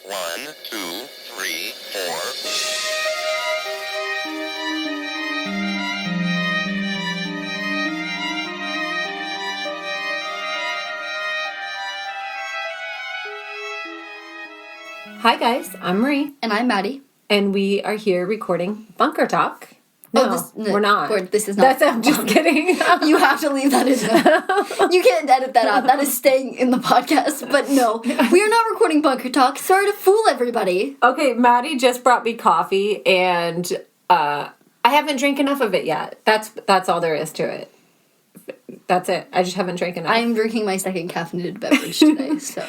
1, 2, 3, 4. Hi guys, I'm Marie. And I'm Maddie. And we are here recording Bunker Talk. No, we're not. This is not. I'm just kidding. You have to leave that in there. You can't edit that out. That is staying in the podcast. But no, we are not recording Bunker Talk. Sorry to fool everybody. Okay, Maddie just brought me coffee and I haven't drank enough of it yet. That's all there is to it. That's it. I just haven't drank enough. I'm drinking my second caffeinated beverage today, so...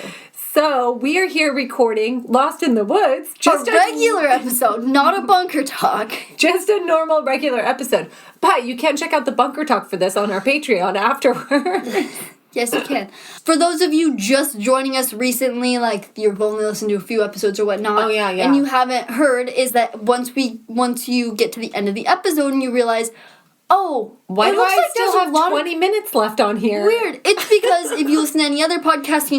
So, we are here recording Lost in the Woods. Just a regular episode, not a Bunker Talk. Just a normal, regular episode. But you can check out the Bunker Talk for this on our Patreon afterwards. Yes, you can. For those of you just joining us recently, like you've only listened to a few episodes or whatnot, and you haven't heard, is that once you get to the end of the episode and you realize... Oh, why do I still have 20 minutes left on here? Weird. It's because if you listen to any other podcast,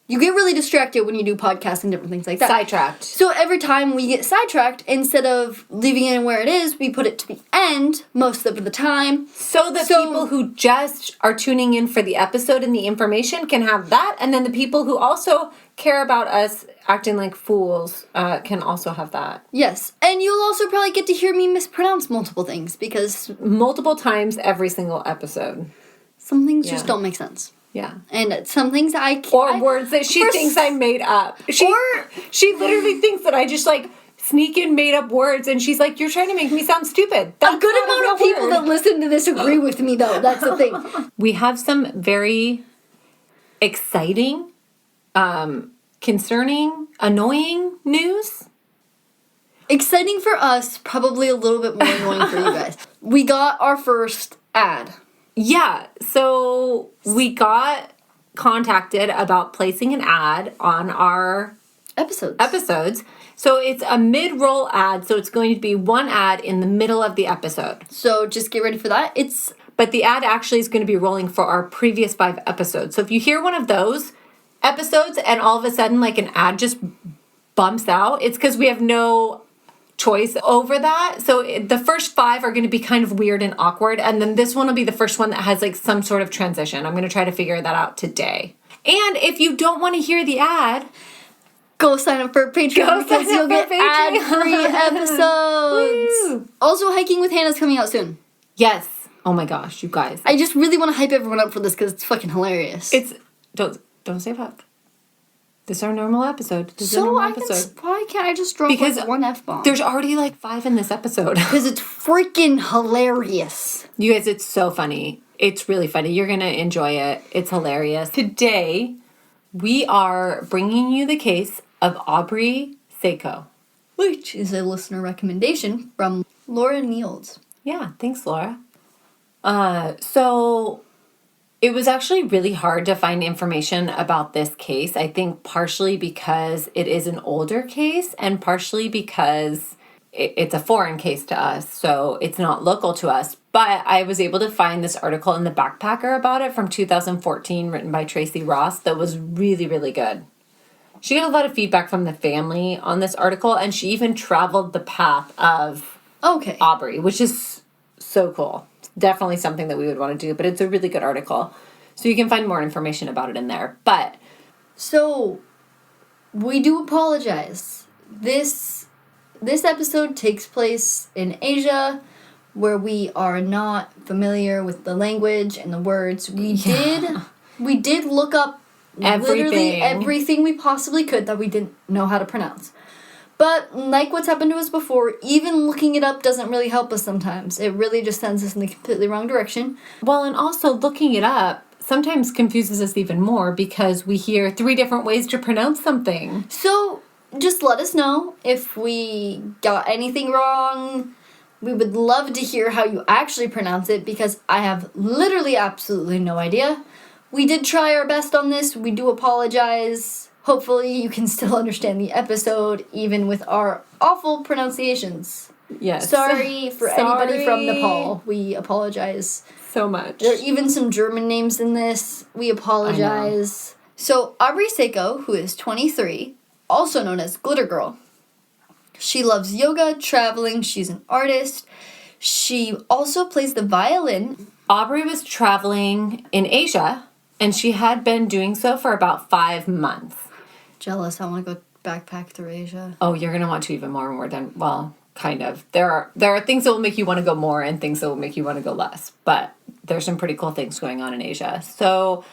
you get really distracted when you do podcasts and different things like that. Sidetracked. So every time we get sidetracked, instead of leaving it where it is, we put it to the end most of the time. So the people who just are tuning in for the episode and the information can have that, and then the people who also care about us acting like fools can also have that. Yes. And you'll also probably get to hear me mispronounce multiple things because... Multiple times every single episode. Some things just don't make sense. Yeah. And some things Or words that she thinks I made up. She literally thinks that I just sneak in made up words and she's like, you're trying to make me sound stupid. That's a good amount of people that listen to this agree with me though. That's the thing. We have some very exciting... concerning, annoying news? Exciting for us, probably a little bit more annoying for you guys. We got our first ad. Yeah, so we got contacted about placing an ad on our episodes. So it's a mid-roll ad, so it's going to be one ad in the middle of the episode. So just get ready for that. But the ad actually is going to be rolling for our previous 5 episodes. So if you hear one of those episodes and all of a sudden an ad just bumps out, it's because we have no choice over that. So the first 5 are going to be kind of weird and awkward, and then this one will be the first one that has some sort of transition. I'm going to try to figure that out today. And if you don't want to hear the ad, go sign up for Patreon because you'll get ad-free episode. Woo. Also, Hiking with Hannah's coming out soon. Yes. Oh my gosh, you guys. I just really want to hype everyone up for this because it's fucking hilarious. Don't say fuck. This is our normal episode. Why can't I just drop one F-bomb? There's already 5 in this episode. Because it's freaking hilarious. You guys, it's so funny. It's really funny. You're going to enjoy it. It's hilarious. Today, we are bringing you the case of Aubrey Sacco. Which is a listener recommendation from Laura Niels. Yeah, thanks, Laura. So... It was actually really hard to find information about this case, I think partially because it is an older case and partially because it's a foreign case to us, so it's not local to us. But I was able to find this article in the Backpacker about it from 2014 written by Tracy Ross that was really, really good. She got a lot of feedback from the family on this article, and she even traveled the path of Aubrey, which is so cool. Definitely something that we would want to do, but it's a really good article. So you can find more information about it in there. So, we do apologize. This episode takes place in Asia, where we are not familiar with the language and the words. We did look up literally everything we possibly could that we didn't know how to pronounce. But, like what's happened to us before, even looking it up doesn't really help us sometimes. It really just sends us in the completely wrong direction. Well, and also looking it up sometimes confuses us even more because we hear 3 different ways to pronounce something. So, just let us know if we got anything wrong. We would love to hear how you actually pronounce it because I have literally absolutely no idea. We did try our best on this. We do apologize. Hopefully you can still understand the episode, even with our awful pronunciations. Yes. Sorry for anybody from Nepal. We apologize so much. There are even some German names in this. We apologize. So, Aubrey Sacco, who is 23, also known as Glitter Girl. She loves yoga, traveling, she's an artist. She also plays the violin. Aubrey was traveling in Asia, and she had been doing so for about 5 months. Jealous, I want to go backpack through Asia. Oh, you're going to want to even more when we're done. Well, kind of. There are things that will make you want to go more and things that will make you want to go less. But there's some pretty cool things going on in Asia. So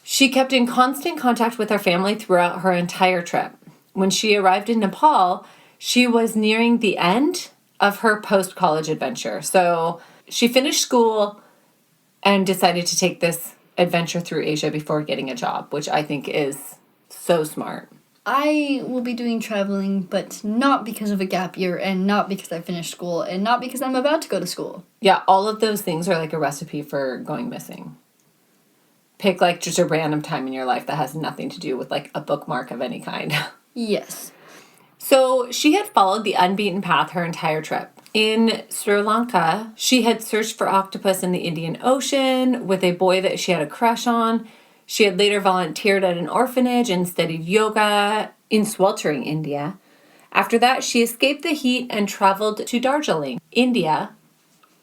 she kept in constant contact with her family throughout her entire trip. When she arrived in Nepal, she was nearing the end of her post-college adventure. So she finished school and decided to take this adventure through Asia before getting a job, which I think is so smart. I will be doing traveling, but not because of a gap year and not because I finished school and not because I'm about to go to school. Yeah, all of those things are like a recipe for going missing. Pick like just a random time in your life that has nothing to do with like a bookmark of any kind. Yes. So she had followed the unbeaten path her entire trip. In Sri Lanka, she had searched for octopus in the Indian Ocean with a boy that she had a crush on. She had later volunteered at an orphanage and studied yoga in sweltering India. After that, she escaped the heat and traveled to Darjeeling, India.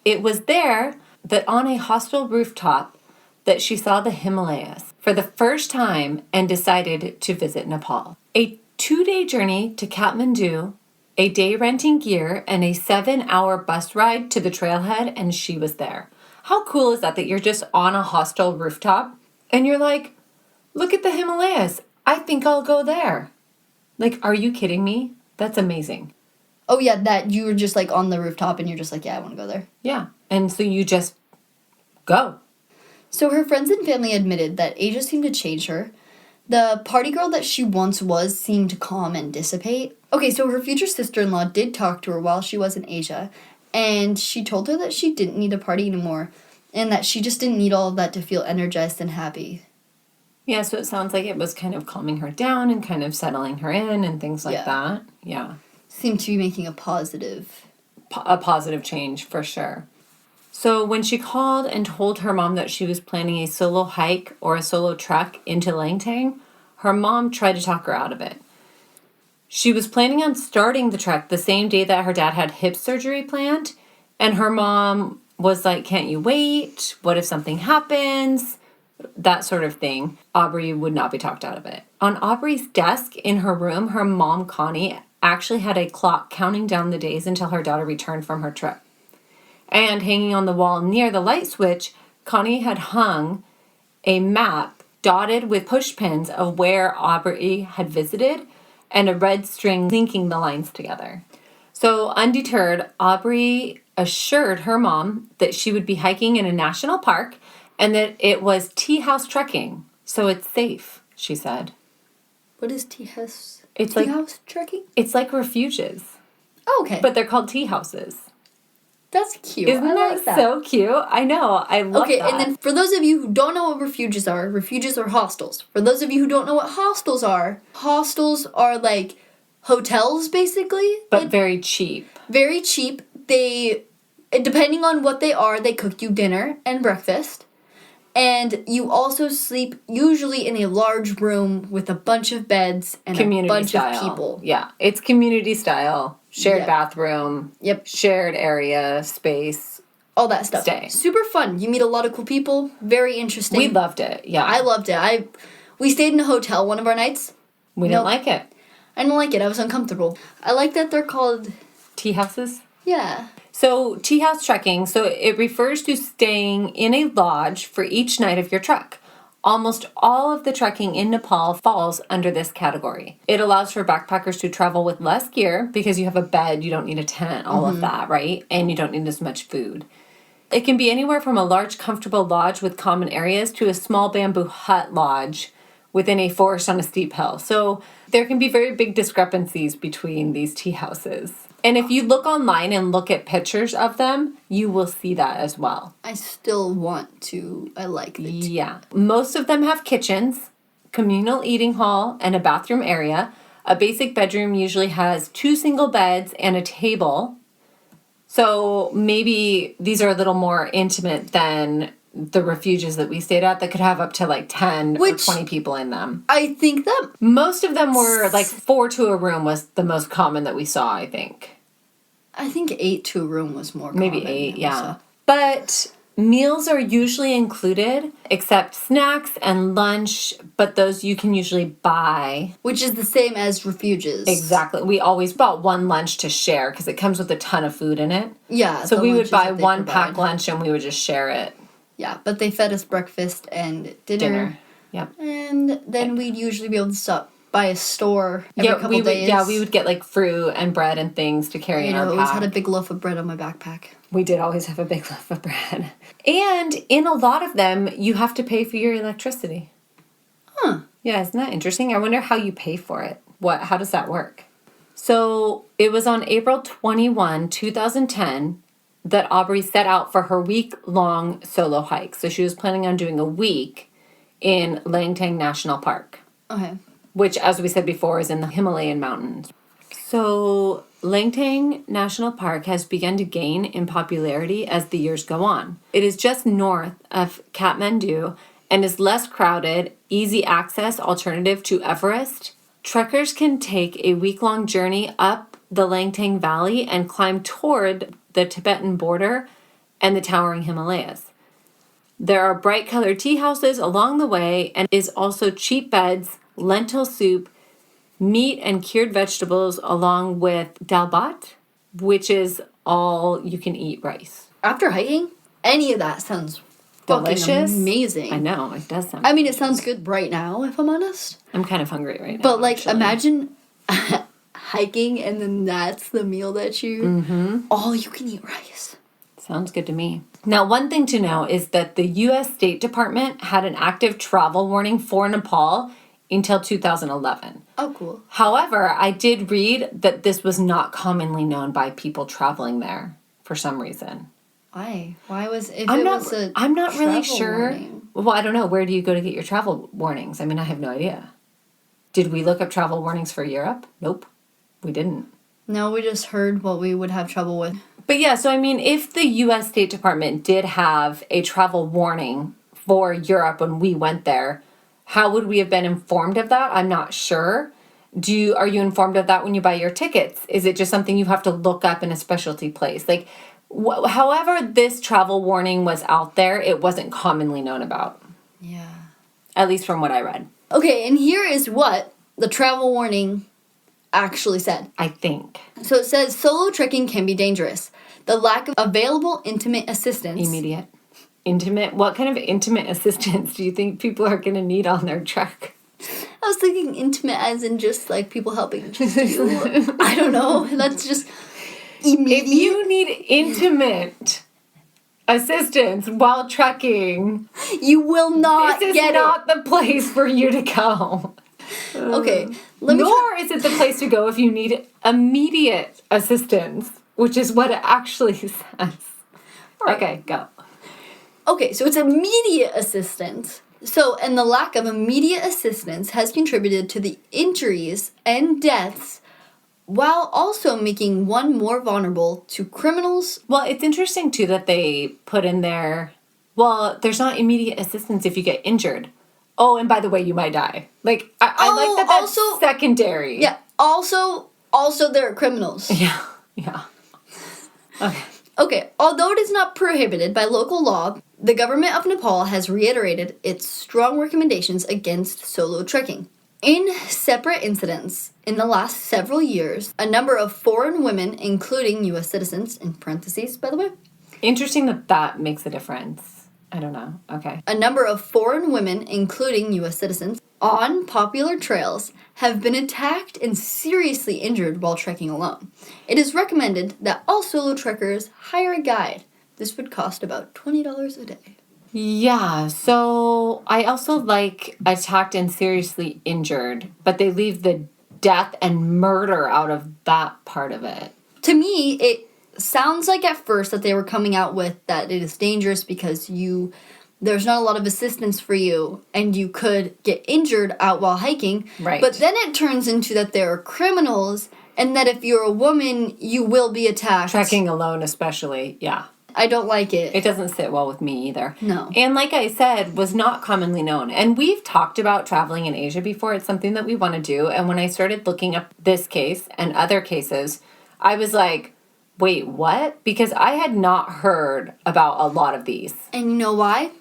It was there that on a hostel rooftop that she saw the Himalayas for the first time and decided to visit Nepal. A 2-day journey to Kathmandu, a day renting gear, and a 7-hour bus ride to the trailhead, and she was there. How cool is that you're just on a hostel rooftop and you're like, look at the Himalayas. I think I'll go there. Like, are you kidding me? That's amazing. Oh, yeah, that you were just like on the rooftop and you're just like, yeah, I want to go there. Yeah. And so you just go. So her friends and family admitted that Asia seemed to change her. The party girl that she once was seemed to calm and dissipate. Okay, so her future sister-in-law did talk to her while she was in Asia, and she told her that she didn't need to party anymore, and that she just didn't need all of that to feel energized and happy. Yeah, so it sounds like it was kind of calming her down and kind of settling her in and things like that. Yeah. Seemed to be making a positive change for sure. So when she called and told her mom that she was planning a solo hike or a solo trek into Langtang, her mom tried to talk her out of it. She was planning on starting the trek the same day that her dad had hip surgery planned, and her mom was like, can't you wait? What if something happens? That sort of thing. Aubrey would not be talked out of it. On Aubrey's desk in her room, her mom, Connie, actually had a clock counting down the days until her daughter returned from her trip. And hanging on the wall near the light switch, Connie had hung a map dotted with push pins of where Aubrey had visited and a red string linking the lines together. So undeterred, Aubrey assured her mom that she would be hiking in a national park and that it was tea house trekking, so it's safe, she said. What is tea house? It's tea house trekking? It's like refuges. Oh, okay. But they're called tea houses. That's cute. Isn't I like that so cute? I know. I love that. Okay, and then for those of you who don't know what refuges are hostels. For those of you who don't know what hostels are like hotels, basically. But very cheap. Very cheap. They, depending on what they are, they cook you dinner and breakfast. And you also sleep usually in a large room with a bunch of beds and a bunch of people. Yeah, it's community style. Shared bathroom. Yep. Shared area, space. All that stuff. Stay. Super fun. You meet a lot of cool people. Very interesting. We loved it. Yeah. I loved it. We stayed in a hotel one of our nights. We didn't like it. I didn't like it. I was uncomfortable. I like that they're called tea houses? Yeah. So tea house trekking, so it refers to staying in a lodge for each night of your trek. Almost all of the trekking in Nepal falls under this category. It allows for backpackers to travel with less gear because you have a bed, you don't need a tent, all of that, right? And you don't need as much food. It can be anywhere from a large, comfortable lodge with common areas to a small bamboo hut lodge within a forest on a steep hill. So there can be very big discrepancies between these tea houses. And if you look online and look at pictures of them, you will see that as well. I still want to. I like it. Yeah. Most of them have kitchens, communal eating hall, and a bathroom area. A basic bedroom usually has 2 single beds and a table. So maybe these are a little more intimate than the refuges that we stayed at that could have up to like 10 or Which- 20 people in them. I think that Most of them were like 4 to a room was the most common that we saw, I think. 8 to a room was more Maybe common 8, than yeah. so. But meals are usually included, except snacks and lunch, but those you can usually buy. Which is the same as refuges. Exactly. We always bought one lunch to share because it comes with a ton of food in it. Yeah. So the we would lunches buy that they one provide. pack lunch and we would just share it. Yeah, but they fed us breakfast and dinner. Yep. And then we'd usually be able to stop by a store every couple we would, days. yeah, we would get like fruit and bread and things to carry in I our always pack. had a big loaf of bread on my backpack. We did always have a big loaf of bread. And in a lot of them, you have to pay for your electricity. Huh. Yeah, isn't that interesting? I wonder how you pay for it. How does that work? So it was on April 21, 2010, that Aubrey set out for her week-long solo hike. So she was planning on doing a week in Langtang National Park, Okay. which, as we said before, is in the Himalayan mountains. So Langtang National Park has begun to gain in popularity as the years go on. It is just north of Kathmandu and is less crowded, easy access alternative to Everest. Trekkers can take a week-long journey up the Langtang Valley and climb toward the Tibetan border and the towering Himalayas. There are bright-colored tea houses along the way and is also cheap beds, lentil soup, meat and cured vegetables along with dalbat, which is all you can eat rice. After hiking, any of that sounds Delicious. fucking amazing. I know, it does sound. I mean, it sounds good right now, if I'm honest. I'm kind of hungry right now. But, like, actually. imagine hiking and then that's the meal that you... All you can eat rice. Sounds good to me. Now, one thing to know is that the U.S. State Department had an active travel warning for Nepal until 2011. Oh, cool. However, I did read that this was not commonly known by people traveling there for some reason. Why? Why was... If I'm it not. was a I'm not really travel sure. warning. Well, I don't know. Where do you go to get your travel warnings? I mean, I have no idea. Did we look up travel warnings for Europe? Nope, we didn't. No, we just heard what we would have trouble with. But yeah, so I mean, if the U.S. State Department did have a travel warning for Europe when we went there, how would we have been informed of that? I'm not sure. Are you informed of that when you buy your tickets? Is it just something you have to look up in a specialty place? Like, however this travel warning was out there, it wasn't commonly known about, Yeah. at least from what I read, Okay, and here is what the travel warning actually said. I think. So it says solo trekking can be dangerous. The lack of available intimate assistance. Immediate. Intimate? What kind of intimate assistance do you think people are going to need on their trek? I was thinking intimate as in just like people helping just you. I don't know. That's just immediate. If you need intimate assistance while trekking, You will not this is get not the place for you to go. it. Okay, let me Nor is it the place to go if you need immediate assistance, which is what it actually says. Okay, go. Okay, so it's immediate assistance. So, and the lack of immediate assistance has contributed to the injuries and deaths while also making one more vulnerable to criminals. Well, it's interesting, too, that they put in there, well, there's not immediate assistance if you get injured. Oh, and by the way, you might die. Like, I like that that's also- secondary. Yeah, also they're criminals. Yeah, yeah. Okay. Okay, although it is not prohibited by local law, the government of Nepal has reiterated its strong recommendations against solo trekking. In separate incidents in the last several years, a number of foreign women, including U.S. citizens, in parentheses, by the way, Interesting that makes a difference. I don't know. Okay. a number of foreign women, including U.S. citizens, on popular trails have been attacked and seriously injured while trekking alone. It is recommended that all solo trekkers hire a guide. This would cost about $20 a day. Yeah, so I also like attacked and seriously injured, but they leave the death and murder out of that part of it. To me, it sounds like at first that they were coming out with that it is dangerous because there's not a lot of assistance for you and you could get injured out while hiking. Right. But then it turns into that there are criminals and that if you're a woman, you will be attacked. Trekking alone especially, yeah. I don't like it. It doesn't sit well with me either. No. And like I said, was not commonly known. And we've talked about traveling in Asia before. It's something that we want to do. And when I started looking up this case and other cases, I was like, wait, what? Because I had not heard about a lot of these. And you know why?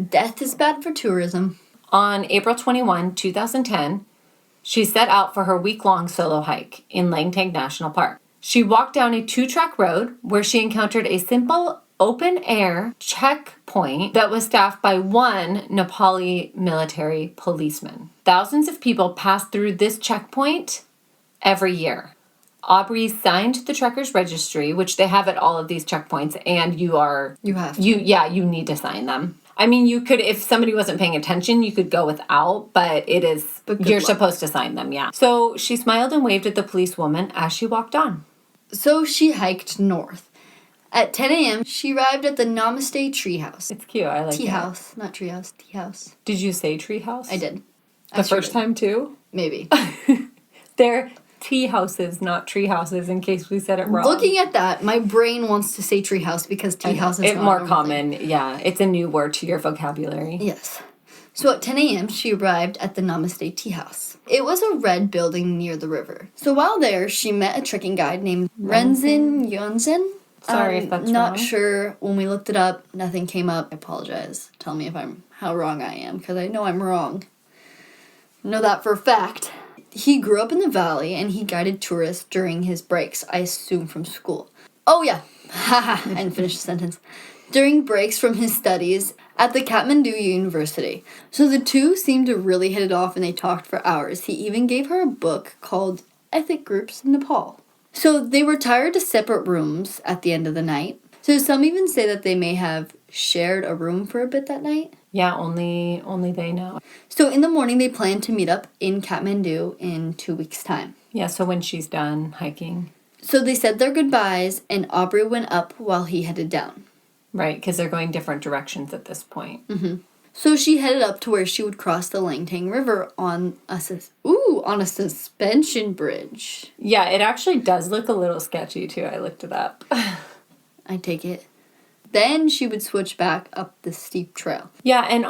Death is bad for tourism. On April 21, 2010, she set out for her week-long solo hike in Langtang National Park. She walked down a 2-track road where she encountered a simple open-air checkpoint that was staffed by one Nepali military policeman. Thousands of people pass through this checkpoint every year. Aubrey signed the trekker's registry, which they have at all of these checkpoints, and you have to. You need to sign them. I mean, you could, if somebody wasn't paying attention, you could go without, but you're supposed to sign them, yeah. So she smiled and waved at the policewoman as she walked on. So she hiked north. At 10 a.m., she arrived at the Namaste Treehouse. It's cute, I like it. Tea house, not treehouse, tea house. Did you say treehouse? I did. The first time too? Maybe. They're tea houses, not tree houses, in case we said it wrong. Looking at that, my brain wants to say treehouse because tea house is it's not more a normal common. thing. Yeah, it's a new word to your vocabulary. Yes. So at 10 a.m., she arrived at the Namaste Tea House. It was a red building near the river. So while there, she met a trekking guide named Renzin Yonzen. Sorry if that's not wrong. sure. When we looked it up, nothing came up. I apologize. Tell me how wrong I am, because I know I'm wrong. Know that for a fact. He grew up in the valley, and he guided tourists during his breaks, I assume from school. Oh yeah, haha, I didn't finish the sentence. During breaks from his studies at the Kathmandu University. So the two seemed to really hit it off, and they talked for hours. He even gave her a book called Ethnic Groups in Nepal. So they were tired to separate rooms at the end of the night. So some even say that they may have shared a room for a bit that night. Yeah, only they know. So in the morning, they plan to meet up in Kathmandu in 2 weeks' time. Yeah, so when she's done hiking. So they said their goodbyes, and Aubrey went up while he headed down. Right, because they're going different directions at this point. Mm-hmm. So she headed up to where she would cross the Langtang River on a suspension bridge. Yeah, it actually does look a little sketchy, too. I looked it up. I take it. Then she would switch back up the steep trail. Yeah, and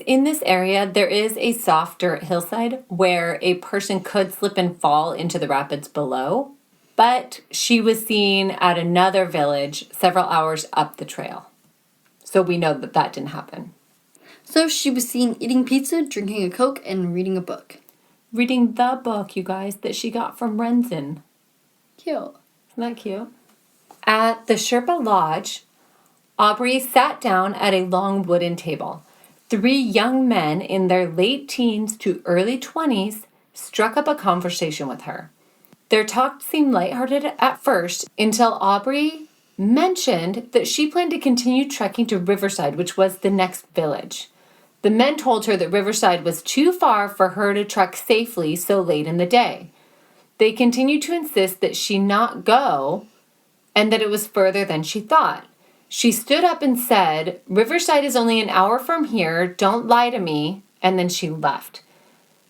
in this area, there is a soft dirt hillside where a person could slip and fall into the rapids below. But she was seen at another village several hours up the trail. So we know that that didn't happen. So she was seen eating pizza, drinking a Coke, and reading a book. Reading the book, you guys, that she got from Renzin. Cute. Isn't that cute? At the Sherpa Lodge, Aubrey sat down at a long wooden table. 3 young men in their late teens to early 20s struck up a conversation with her. Their talk seemed lighthearted at first until Aubrey mentioned that she planned to continue trekking to Riverside, which was the next village. The men told her that Riverside was too far for her to trek safely so late in the day. They continued to insist that she not go and that it was further than she thought. She stood up and said, "Riverside is only an hour from here, don't lie to me," and then she left.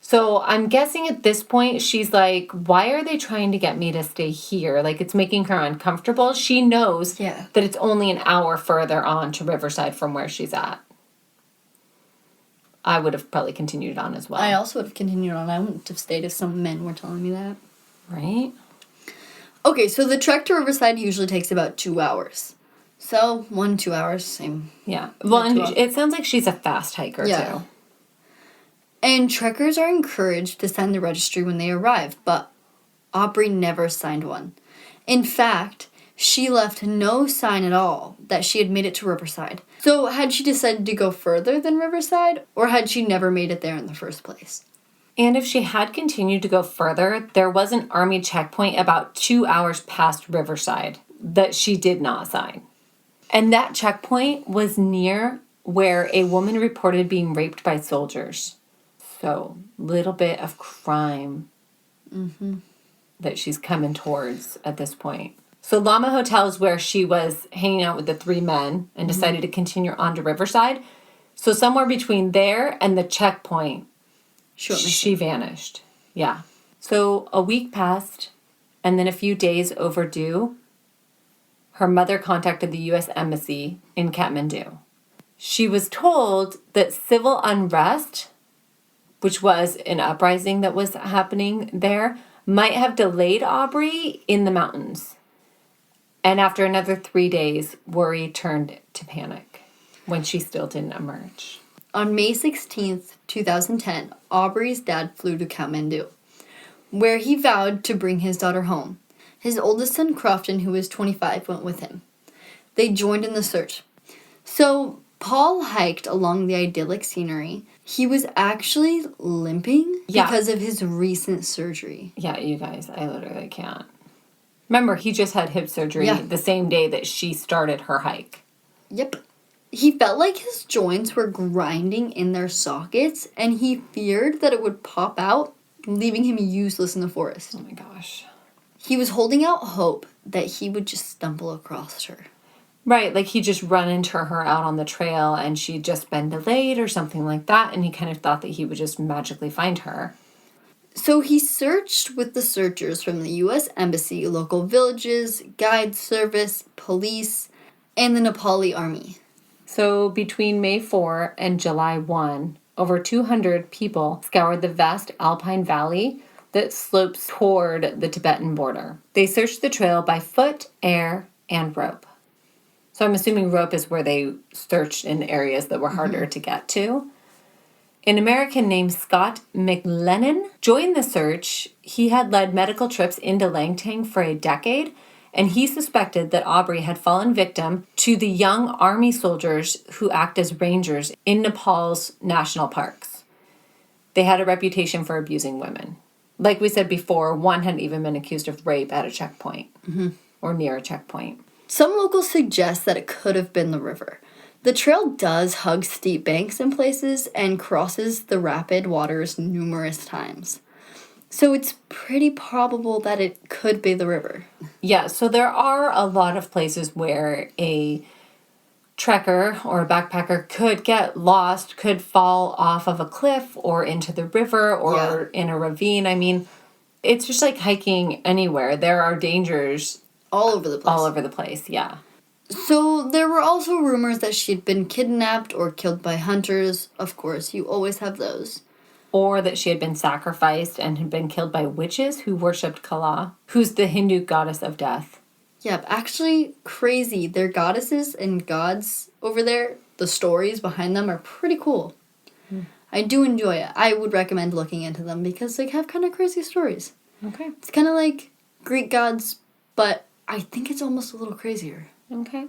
So I'm guessing at this point, she's like, why are they trying to get me to stay here? Like, it's making her uncomfortable. She knows that it's only an hour further on to Riverside from where she's at. I would have probably continued on as well. I also would have continued on. I wouldn't have stayed if some men were telling me that. Right? Okay, so the trek to Riverside usually takes about 2 hours. So, 1-2 hours, same. Yeah. Well, and it sounds like she's a fast hiker, too. And trekkers are encouraged to sign the registry when they arrive, but Aubrey never signed one. In fact, she left no sign at all that she had made it to Riverside. So had she decided to go further than Riverside, or had she never made it there in the first place? And if she had continued to go further, there was an army checkpoint about 2 hours past Riverside that she did not sign. And that checkpoint was near where a woman reported being raped by soldiers. So, little bit of crime that she's coming towards at this point. So, Lama Hotel is where she was hanging out with the 3 men and decided to continue on to Riverside. So, somewhere between there and the checkpoint, she vanished. Yeah. So, a week passed, and then a few days overdue, her mother contacted the U.S. Embassy in Kathmandu. She was told that civil unrest, which was an uprising that was happening there, might have delayed Aubrey in the mountains. And after another 3 days, worry turned to panic when she still didn't emerge. On May 16th, 2010, Aubrey's dad flew to Kathmandu, where he vowed to bring his daughter home. His oldest son, Crofton, who was 25, went with him. They joined in the search. So Paul hiked along the idyllic scenery. He was actually limping because of his recent surgery. Yeah, you guys, I literally can't. Remember, he just had hip surgery the same day that she started her hike. Yep. He felt like his joints were grinding in their sockets, and he feared that it would pop out, leaving him useless in the forest. Oh my gosh. He was holding out hope that he would just stumble across her. Right, like he'd just run into her out on the trail and she'd just been delayed or something like that, and he kind of thought that he would just magically find her. So he searched with the searchers from the U.S. Embassy, local villages, guide service, police, and the Nepali army. So between May 4 and July 1, over 200 people scoured the vast alpine valley that slopes toward the Tibetan border. They searched the trail by foot, air, and rope. So I'm assuming rope is where they searched in areas that were harder to get to. An American named Scott McLennan joined the search. He had led medical trips into Langtang for a decade, and he suspected that Aubrey had fallen victim to the young army soldiers who act as rangers in Nepal's national parks. They had a reputation for abusing women. Like we said before, one had even been accused of rape at a checkpoint or near a checkpoint. Some locals suggest that it could have been the river. The trail does hug steep banks in places and crosses the rapid waters numerous times. So it's pretty probable that it could be the river. Yeah, so there are a lot of places where a trekker or a backpacker could get lost, could fall off of a cliff or into the river or in a ravine. I mean, it's just like hiking anywhere. There are dangers all over the place. All over the place, yeah. So there were also rumors that she'd been kidnapped or killed by hunters. Of course, you always have those. Or that she had been sacrificed and had been killed by witches who worshipped Kala, who's the Hindu goddess of death. Yep, actually crazy. Their goddesses and gods over there, the stories behind them are pretty cool. I do enjoy it. I would recommend looking into them because they have kind of crazy stories. Okay. It's kind of like Greek gods, but I think it's almost a little crazier. Okay.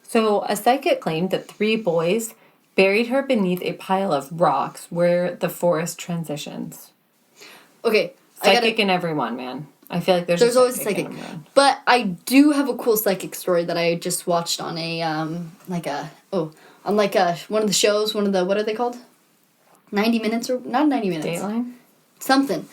So a psychic claimed that 3 boys buried her beneath a pile of rocks where the forest transitions. Okay. Psychic in everyone, man. I feel like there's always a psychic. But I do have a cool psychic story that I just watched on one of the shows, what are they called? 90 Minutes or not 90 Minutes. Dateline? Something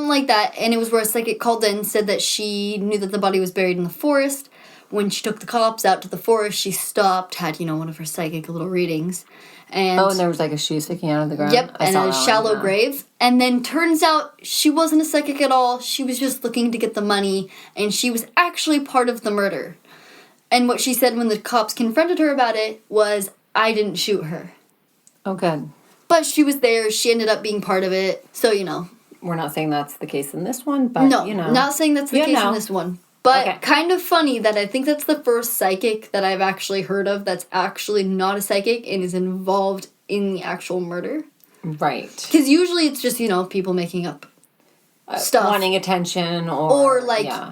like that. And it was where a psychic called in and said that she knew that the body was buried in the forest. When she took the cops out to the forest, she stopped, had, one of her psychic little readings. And there was like a shoe sticking out of the ground? Yep, and a shallow grave. And then turns out she wasn't a psychic at all. She was just looking to get the money, and she was actually part of the murder. And what she said when the cops confronted her about it was, I didn't shoot her. Oh, good. But she was there. She ended up being part of it. So, We're not saying that's the case in this one, but, No, not saying that's the case in this one. But kind of funny that I think that's the first psychic that I've actually heard of that's actually not a psychic and is involved in the actual murder. Right. Because usually it's just, people making up stuff. Wanting attention or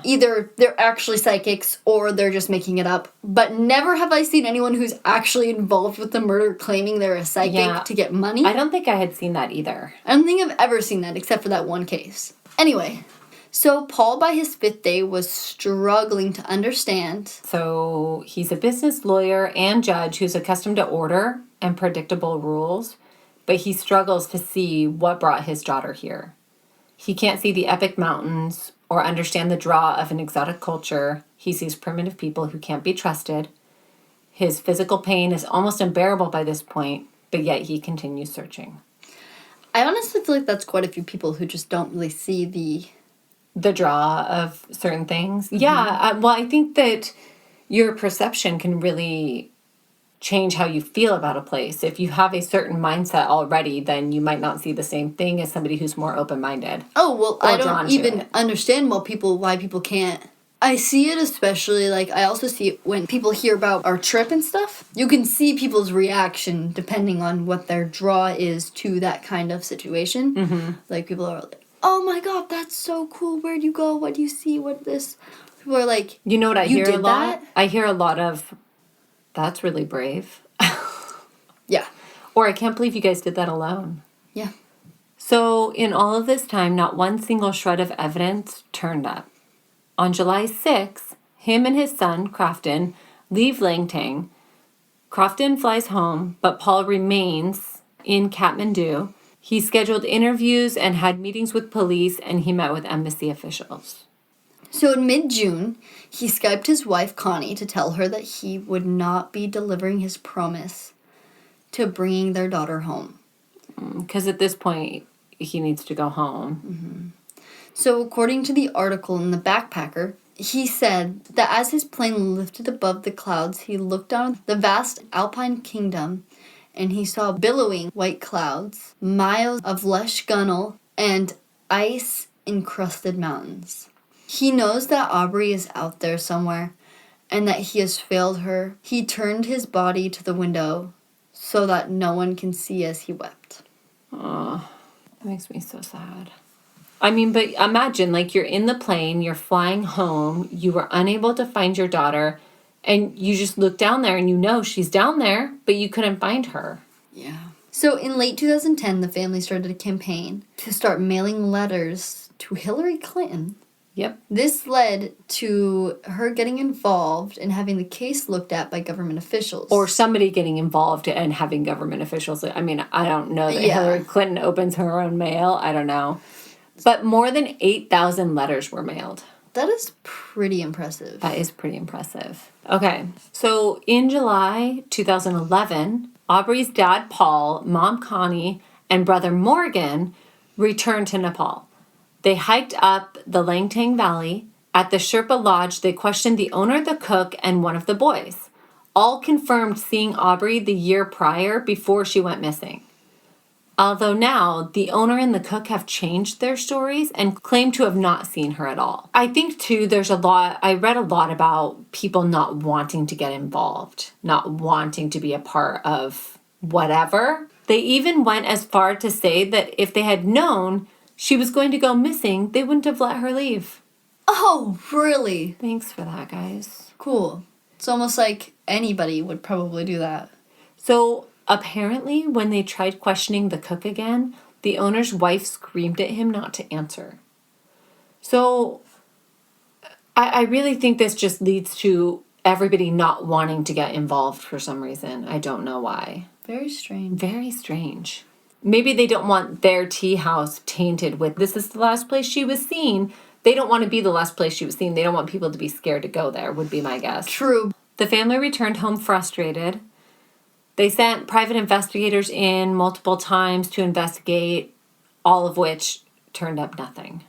either they're actually psychics or they're just making it up. But never have I seen anyone who's actually involved with the murder claiming they're a psychic to get money. I don't think I had seen that either. I don't think I've ever seen that except for that one case. Anyway, so Paul by his 5th day was struggling to understand. So he's a business lawyer and judge who's accustomed to order and predictable rules, but he struggles to see what brought his daughter here. He can't see the epic mountains or understand the draw of an exotic culture. He sees primitive people who can't be trusted. His physical pain is almost unbearable by this point, but yet he continues searching. I honestly feel like that's quite a few people who just don't really see the draw of certain things. Mm-hmm. Yeah, well, I think that your perception can really change how you feel about a place. If you have a certain mindset already, then you might not see the same thing as somebody who's more open-minded. Oh, well, I drawn don't to even it. understand why people can't. I see it especially, like, I also see it when people hear about our trip and stuff. You can see people's reaction depending on what their draw is to that kind of situation. Mm-hmm. Like, people are like, oh my god, that's so cool. Where'd you go? What do you see? What this? People are like, You know what I "You hear a did lot? that?" I hear a lot of, that's really brave. Yeah. Or I can't believe you guys did that alone. Yeah. So in all of this time, not one single shred of evidence turned up. On July 6th, him and his son, Crofton, leave Langtang. Crofton flies home, but Paul remains in Kathmandu. He scheduled interviews and had meetings with police, and he met with embassy officials. So in mid-June, he Skyped his wife, Connie, to tell her that he would not be delivering his promise to bringing their daughter home. Because at this point, he needs to go home. Mm-hmm. So according to the article in The Backpacker, he said that as his plane lifted above the clouds, he looked down the vast alpine kingdom and he saw billowing white clouds, miles of lush gunnel, and ice-encrusted mountains. He knows that Aubrey is out there somewhere and that he has failed her. He turned his body to the window so that no one can see as he wept. Oh, that makes me so sad. I mean, but imagine, like, you're in the plane, you're flying home, you were unable to find your daughter, and you just look down there and you know she's down there, but you couldn't find her. Yeah. So in late 2010, the family started a campaign to start mailing letters to Hillary Clinton. Yep. This led to her getting involved and having the case looked at by government officials. Or somebody getting involved and having government officials. I mean, I don't know that Hillary Clinton opens her own mail. I don't know. But more than 8,000 letters were mailed. That is pretty impressive. That is pretty impressive. Okay, so in July 2011, Aubrey's dad, Paul, mom, Connie, and brother, Morgan, returned to Nepal. They hiked up the Langtang Valley. At the Sherpa Lodge, they questioned the owner, the cook, and one of the boys. All confirmed seeing Aubrey the year prior before she went missing. Although now, the owner and the cook have changed their stories and claim to have not seen her at all. I think, too, I read a lot about people not wanting to get involved, not wanting to be a part of whatever. They even went as far to say that if they had known she was going to go missing, they wouldn't have let her leave. Oh, really? Thanks for that, guys. Cool. It's almost like anybody would probably do that. So apparently, when they tried questioning the cook again, the owner's wife screamed at him not to answer. So I really think this just leads to everybody not wanting to get involved for some reason. I don't know why. Very strange. Very strange. Maybe they don't want their tea house tainted with, this is the last place she was seen. They don't want to be the last place she was seen. They don't want people to be scared to go there, would be my guess. True. The family returned home frustrated. They sent private investigators in multiple times to investigate, all of which turned up nothing.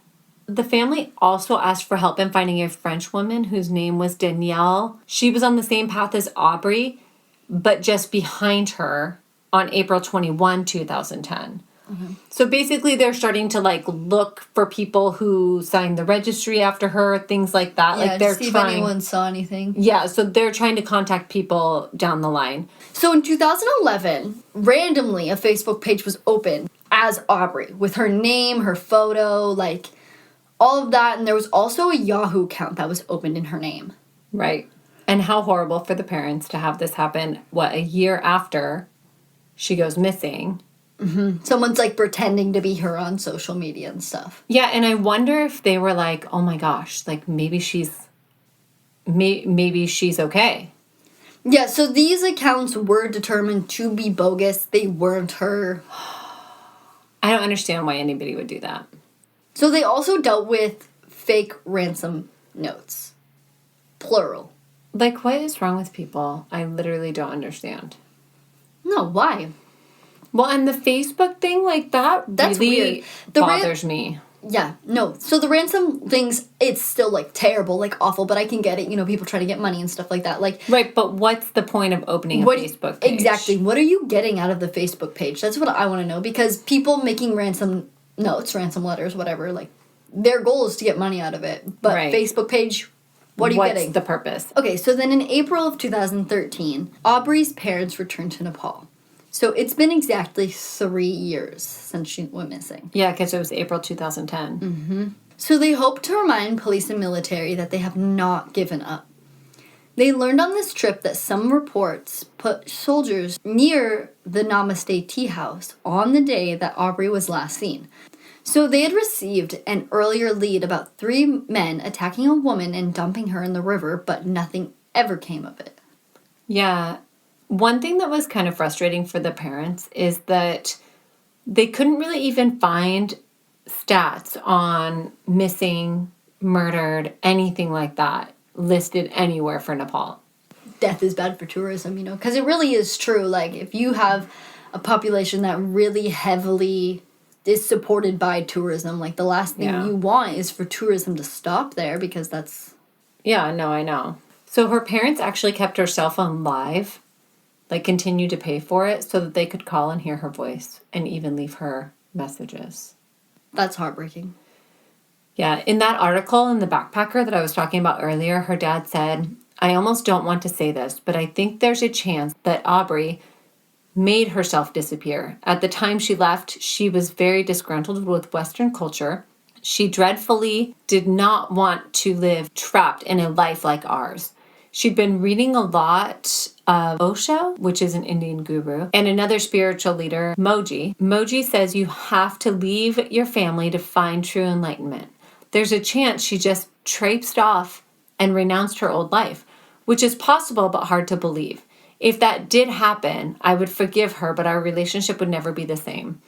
The family also asked for help in finding a French woman whose name was Danielle. She was on the same path as Aubrey, but just behind her on April 21, 2010. Mm-hmm. So basically they're starting to look for people who signed the registry after her, things like that. Yeah, to see if anyone saw anything. Yeah, so they're trying to contact people down the line. So in 2011, randomly a Facebook page was opened as Aubrey with her name, her photo, all of that. And there was also a Yahoo account that was opened in her name. Right. And how horrible for the parents to have this happen, a year after she goes missing. Mm-hmm. Someone's pretending to be her on social media and stuff. Yeah, and I wonder if they were oh my gosh, maybe she's okay. Yeah, so these accounts were determined to be bogus. They weren't her. I don't understand why anybody would do that. So they also dealt with fake ransom notes. Plural. What is wrong with people? I literally don't understand. No, why? Well, and the Facebook thing, that That's really weird. bothers me. Yeah, no. So the ransom things, it's still, like, terrible, like, awful, but I can get it. You know, people try to get money and stuff like that. Like, Right, but what's the point of opening a Facebook page? Exactly. What are you getting out of the Facebook page? That's what I want to know. Because people making ransom notes, ransom letters, whatever, like, their goal is to get money out of it. But Right. Facebook page, what are you getting? What's the purpose? Okay, so then in April of 2013, Aubrey's parents returned to Nepal. So it's been exactly 3 years since she went missing. Yeah, because it was April 2010. So they hope to remind police and military that they have not given up. They learned on this trip that some reports put soldiers near the Namaste tea house on the day that Aubrey was last seen. So they had received an earlier lead about 3 men attacking a woman and dumping her in the river, but nothing ever came of it. Yeah. One thing that was kind of frustrating for the parents is that they couldn't really even find stats on missing, murdered, anything like that listed anywhere for Nepal. Death is bad for tourism, you know, because it really is true. Like, if you have a population that really heavily is supported by tourism, like, the last thing you want is for tourism to stop there, because that's... Yeah, no, I know. So her parents actually kept her cell phone live, like continued to pay for it so that they could call and hear her voice and even leave her messages. That's heartbreaking. Yeah, in that article in the Backpacker that I was talking about earlier, her dad said, "I almost don't want to say this, but I think there's a chance that Aubrey made herself disappear. At the time she left, she was very disgruntled with Western culture. She dreadfully did not want to live trapped in a life like ours. She'd been reading a lot of Osho, which is an Indian guru, and another spiritual leader, Moji. Moji says you have to leave your family to find true enlightenment. There's a chance she just traipsed off and renounced her old life, which is possible but hard to believe. If that did happen, I would forgive her, but our relationship would never be the same."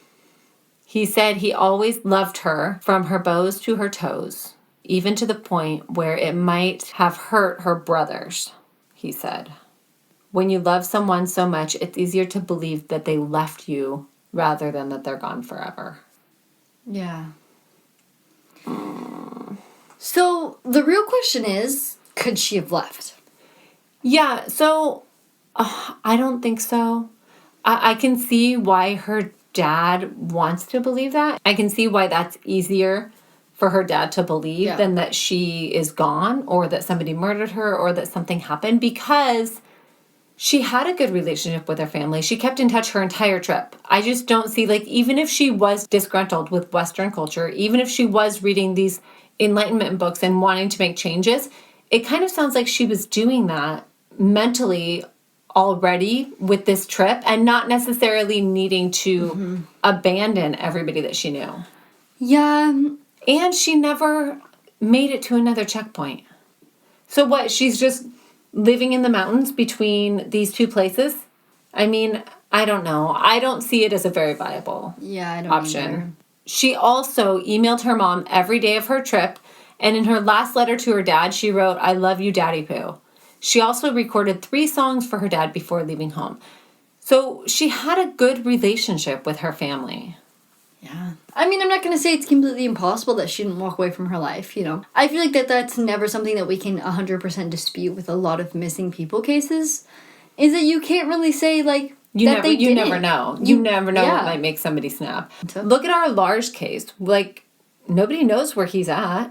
He said he always loved her from her bows to her toes, even to the point where it might have hurt her brothers, he said. When you love someone so much, it's easier to believe that they left you rather than that they're gone forever. Yeah. So the real question is, could she have left? Yeah, so I don't think so. I can see why her dad wants to believe that. I can see why that's easier for her dad to believe than that she is gone or that somebody murdered her or that something happened, because she had a good relationship with her family. She kept in touch her entire trip. I just don't see, like, even if she was disgruntled with Western culture, even if she was reading these Enlightenment books and wanting to make changes, it kind of sounds like she was doing that mentally already with this trip and not necessarily needing to abandon everybody that she knew. Yeah. And she never made it to another checkpoint. So what, she's just living in the mountains between these two places? I mean, I don't know. I don't see it as a very viable option. Either. She also emailed her mom every day of her trip, and in her last letter to her dad, she wrote, "I love you, Daddy Pooh." She also recorded 3 songs for her dad before leaving home. So she had a good relationship with her family. Yeah. I mean, I'm not going to say it's completely impossible that she didn't walk away from her life, you know. I feel like that's never something that we can 100% dispute with a lot of missing people cases, is that you can't really say, like, You never know. You never know what might make somebody snap. Look at our Lars case. Like, nobody knows where he's at.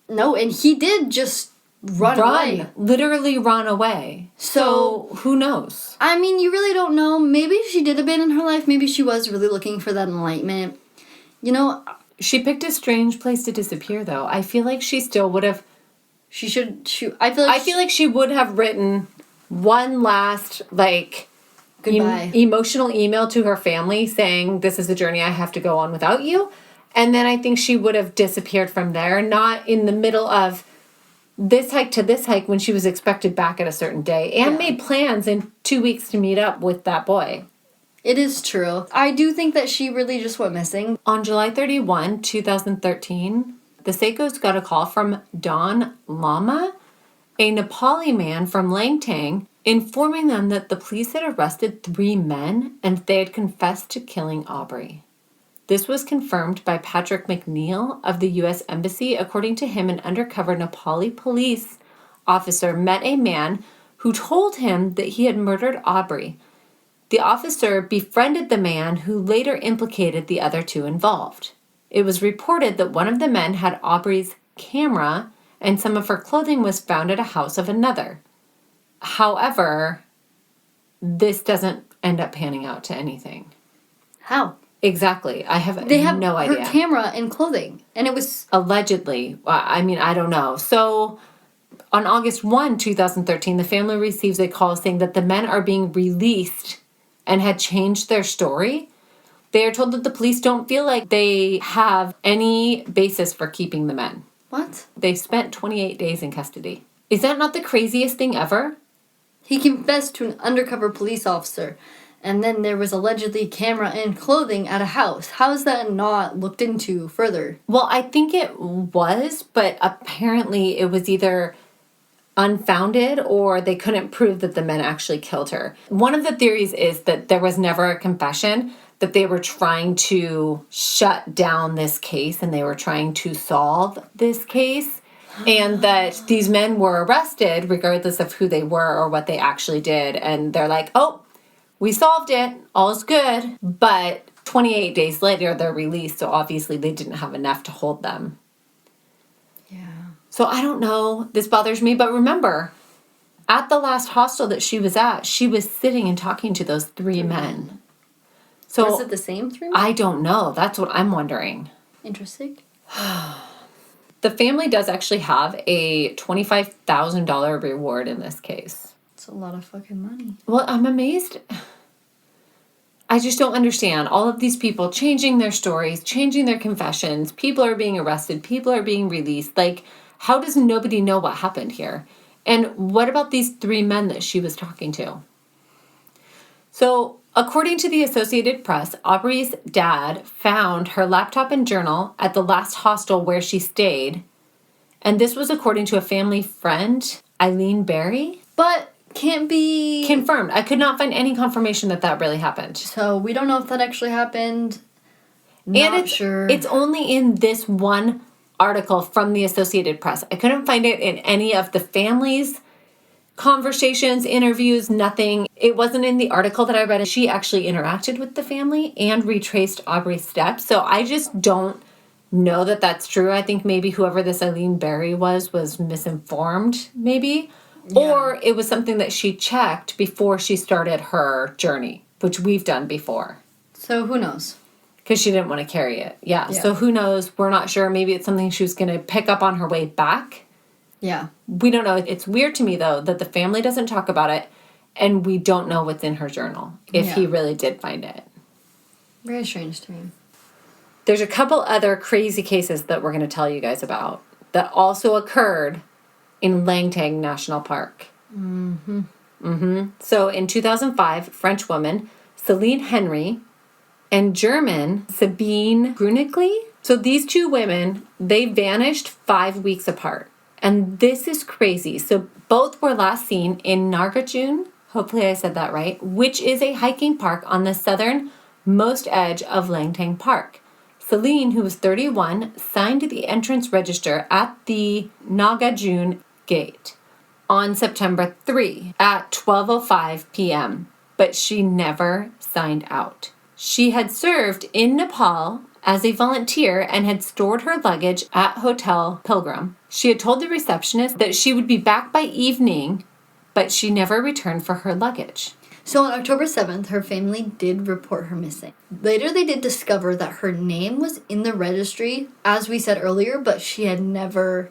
No, and he did just run away. Literally run away. So who knows? I mean, you really don't know. Maybe she did abandon her life. Maybe she was really looking for that enlightenment. You know, she picked a strange place to disappear, though. I feel like she still would have... I feel like she would have written one last, like... goodbye. Emotional email to her family saying, "This is the journey I have to go on without you." And then I think she would have disappeared from there, not in the middle of this hike to this hike when she was expected back at a certain day and made plans in 2 weeks to meet up with that boy. It is true. I do think that she really just went missing. On July 31, 2013, the Saccos got a call from Don Lama, a Nepali man from Langtang, informing them that the police had arrested 3 men and they had confessed to killing Aubrey. This was confirmed by Patrick McNeil of the U.S. Embassy. According to him, an undercover Nepali police officer met a man who told him that he had murdered Aubrey. The officer befriended the man who later implicated the other two involved. It was reported that one of the men had Aubrey's camera and some of her clothing was found at a house of another. However, this doesn't end up panning out to anything. How? Exactly. I have They have no idea. her camera and clothing, and it was... Allegedly. I mean, I don't know. So on August 1, 2013, the family receives a call saying that the men are being released and had changed their story. They are told that the police don't feel like they have any basis for keeping the men. What? They've spent 28 days in custody. Is that not the craziest thing ever? He confessed to an undercover police officer, and then there was allegedly camera and clothing at a house. How is that not looked into further? Well, I think it was, but apparently it was either unfounded or they couldn't prove that the men actually killed her. One of the theories is that there was never a confession, that they were trying to shut down this case and they were trying to solve this case, and that these men were arrested regardless of who they were or what they actually did. And they're like, oh, we solved it. All's good. But 28 days later, they're released. So obviously they didn't have enough to hold them. Yeah. So I don't know. This bothers me. But remember, at the last hostel that she was at, she was sitting and talking to those three men. So Was it the same three men? I don't know. That's what I'm wondering. Interesting. The family does actually have a $25,000 reward in this case. It's a lot of fucking money. Well, I'm amazed. I just don't understand. All of these people changing their stories, changing their confessions. People are being arrested. People are being released. Like, how does nobody know what happened here? And what about these three men that she was talking to? So, according to the Associated Press, Aubrey's dad found her laptop and journal at the last hostel where she stayed. And this was according to a family friend, Eileen Berry. But can't be... Confirmed. I could not find any confirmation that that really happened. So we don't know if that actually happened. Not sure. It's only in this one article from the Associated Press. I couldn't find it in any of the family's conversations, interviews, nothing. It wasn't in the article that I read. She actually interacted with the family and retraced Aubrey's steps. So I just don't know that that's true. I think maybe whoever this Eileen Berry was misinformed, maybe. Yeah. Or it was something that she checked before she started her journey, which we've done before. So who knows? Because she didn't want to carry it. Yeah. So who knows? We're not sure. Maybe it's something she was going to pick up on her way back. Yeah. We don't know. It's weird to me, though, that the family doesn't talk about it, and we don't know what's in her journal, if he really did find it. Very strange to me. There's a couple other crazy cases that we're going to tell you guys about that also occurred in Langtang National Park. So in 2005, French woman Celine Henry and German Sabine Grunigli. So these two women, they vanished 5 weeks apart. And this is crazy. So both were last seen in Nagarjun, hopefully I said that right, which is a hiking park on the southernmost edge of Langtang Park. Celine, who was 31, signed the entrance register at the Nagarjun gate on September 3 at 12:05 p.m., but she never signed out. She had served in Nepal as a volunteer and had stored her luggage at Hotel Pilgrim. She had told the receptionist that she would be back by evening, but she never returned for her luggage. So on October 7th, her family did report her missing. Later, they did discover that her name was in the registry, as we said earlier, but she had never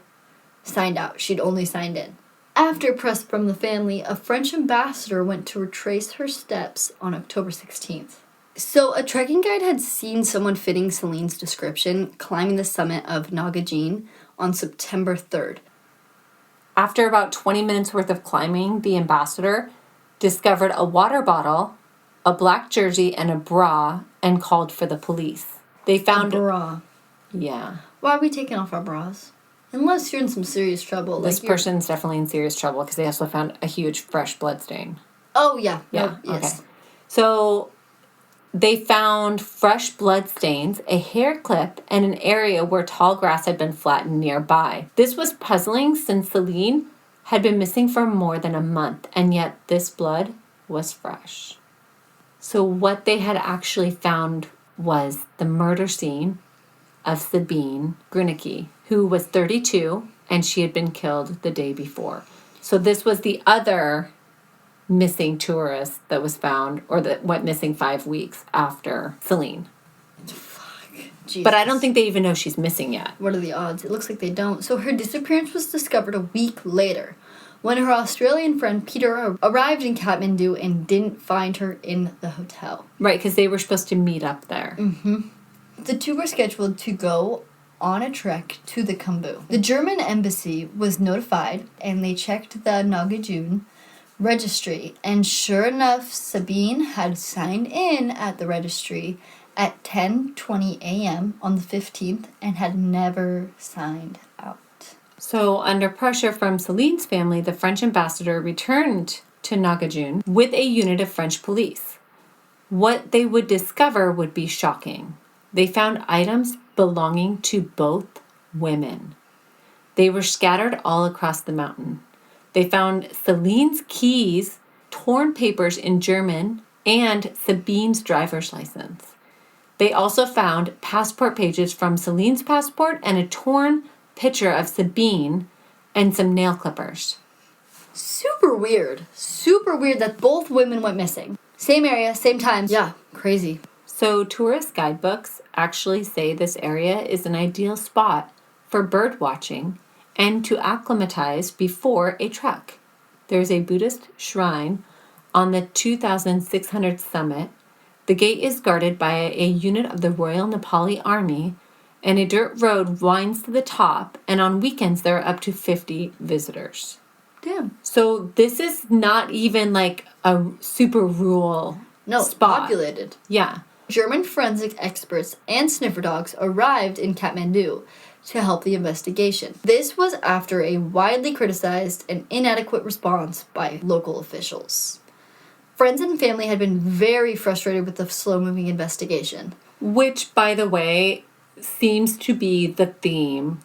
signed out. She'd only signed in. After press from the family, a French ambassador went to retrace her steps on October 16th. So a trekking guide had seen someone fitting Celine's description climbing the summit of Nagarjun on September 3rd. After about 20 minutes worth of climbing, the ambassador discovered a water bottle, a black jersey, and a bra, and called for the police. They found a bra. Yeah. Why are we taking off our bras? Unless you're in some serious trouble. This person's definitely in serious trouble because they also found a huge fresh blood stain. Oh, yeah. Yeah. No, yes. Okay. So they found fresh blood stains, a hair clip, and an area where tall grass had been flattened nearby. This was puzzling since Celine had been missing for more than a month, and yet this blood was fresh. So what they had actually found was the murder scene of Sabine Grinicki, who was 32, and she had been killed the day before. So this was the other missing tourist that was found, or that went missing 5 weeks after Celine. Jesus. But I don't think they even know she's missing yet. What are the odds? It looks like they don't. So her disappearance was discovered a week later when her Australian friend Peter arrived in Kathmandu and didn't find her in the hotel. Right, because they were supposed to meet up there. The two were scheduled to go on a trek to the Khumbu. The German embassy was notified and they checked the Nagarjuna registry, and sure enough, Sabine had signed in at the registry at 10:20 a.m. on the 15th and had never signed out. So under pressure from Celine's family, the French ambassador returned to Nagarjuna with a unit of French police. What they would discover would be shocking. They found items belonging to both women. They were scattered all across the mountain. They found Celine's keys, torn papers in German, and Sabine's driver's license. They also found passport pages from Celine's passport and a torn picture of Sabine and some nail clippers. Super weird. Super weird that both women went missing. Same area, same time. Yeah, crazy. So tourist guidebooks actually say this area is an ideal spot for bird watching and to acclimatize before a trek. There's a Buddhist shrine on the 2,600 summit. The gate is guarded by a unit of the Royal Nepali Army, and a dirt road winds to the top, and on weekends there are up to 50 visitors. Damn. So this is not even like a super rural spot. Populated. Yeah. German forensic experts and sniffer dogs arrived in Kathmandu to help the investigation. This was after a widely criticized and inadequate response by local officials. Friends and family had been very frustrated with the slow-moving investigation. Which, by the way, seems to be the theme